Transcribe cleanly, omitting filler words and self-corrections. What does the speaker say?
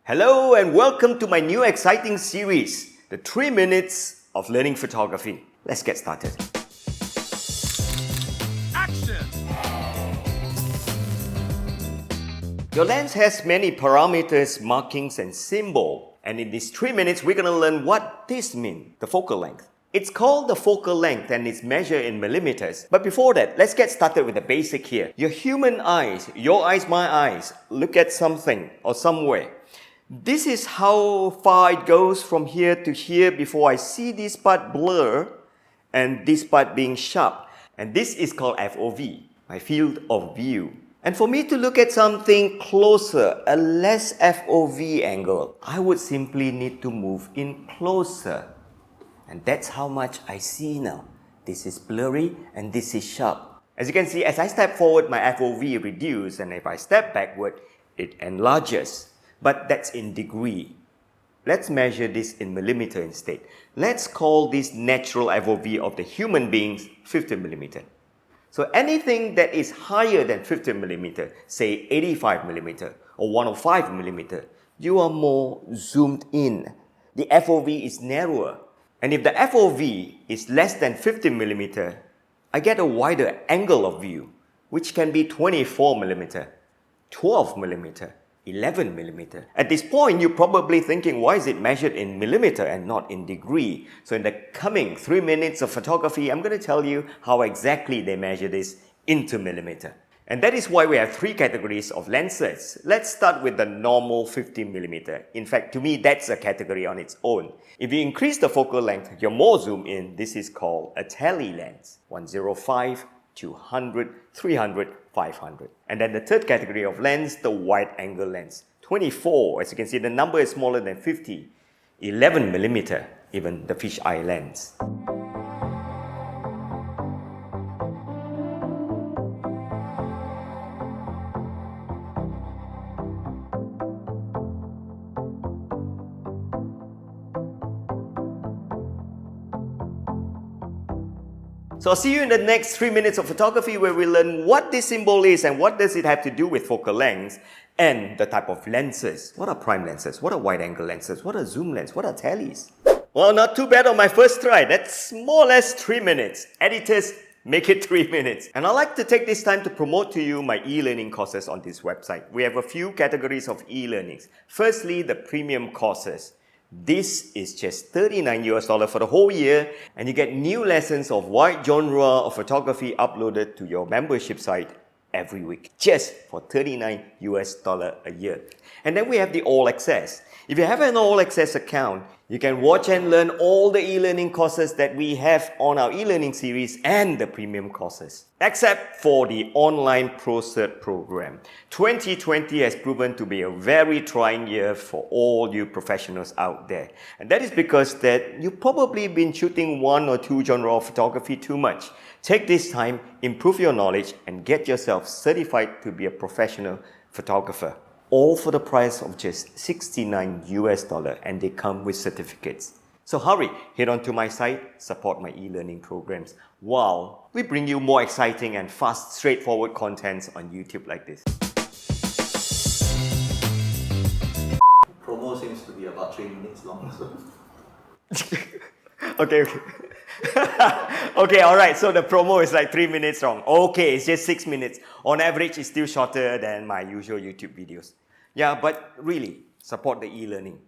Hello and welcome to my new exciting series, the 3 minutes of learning photography. Let's get started. Action! Your lens has many parameters, markings and symbols. And in these 3 minutes, we're going to learn what this means, the focal length. It's called the focal length and it's measured in millimeters. But before that, let's get started with the basic here. Your human eyes, your eyes, my eyes, look at something or somewhere. This is how far it goes from here to here before I see this part blur and this part being sharp. And this is called FOV, my field of view. And for me to look at something closer, a less FOV angle, I would simply need to move in closer. And that's how much I see now. This is blurry and this is sharp. As you can see, as I step forward, my FOV reduces, and if I step backward, it enlarges. But that's in degree. Let's measure this in millimeter instead. Let's call this natural FOV of the human beings 50 millimeter. So anything that is higher than 50 millimeter, say 85 millimeter or 105 millimeter, you are more zoomed in. The FOV is narrower. And if the FOV is less than 50 millimeter, I get a wider angle of view, which can be 24 millimeter, 12 millimeter, 11 millimeter. At this point, you're probably thinking, why is it measured in millimeter and not in degree? So in the coming 3 minutes of photography, I'm going to tell you how exactly they measure this into millimeter. And that is why we have 3 categories of lenses. Let's start with the normal 50 millimeter. In fact, to me, that's a category on its own. If you increase the focal length, you're more zoom in. This is called a tele lens. 105, 200, 300, 500. And then the third category of lens, the wide angle lens. 24, as you can see, the number is smaller than 50. 11 millimeter, even the fisheye lens. So I'll see you in the next 3 minutes of photography where we learn what this symbol is and what does it have to do with focal length and the type of lenses. What are prime lenses? What are wide angle lenses? What are zoom lenses? What are teles? Well, not too bad on my first try. That's more or less 3 minutes. Editors, make it 3 minutes. And I'd like to take this time to promote to you my e-learning courses on this website. We have a few categories of e-learnings. Firstly, the premium courses. This is just $39 for the whole year, and you get new lessons of wide genre of photography uploaded to your membership site every week, just for $39 a year. And then we have the All Access. If you have an All Access account, you can watch and learn all the e-learning courses that we have on our e-learning series and the premium courses, except for the online Pro Cert program. 2020 has proven to be a very trying year for all you professionals out there. And that is because that you've probably been shooting 1 or 2 genre of photography too much. Take this time, improve your knowledge, and get yourself certified to be a professional photographer. All for the price of just $69, and they come with certificates. So hurry, head on to my site, support my e-learning programs while we bring you more exciting and fast, straightforward contents on YouTube like this. Promo seems to be about 3 minutes long. So. Okay. Okay, alright, so the promo is like 3 minutes long. Okay, it's just 6 minutes. On average, it's still shorter than my usual YouTube videos. Yeah, but really, support the e-learning.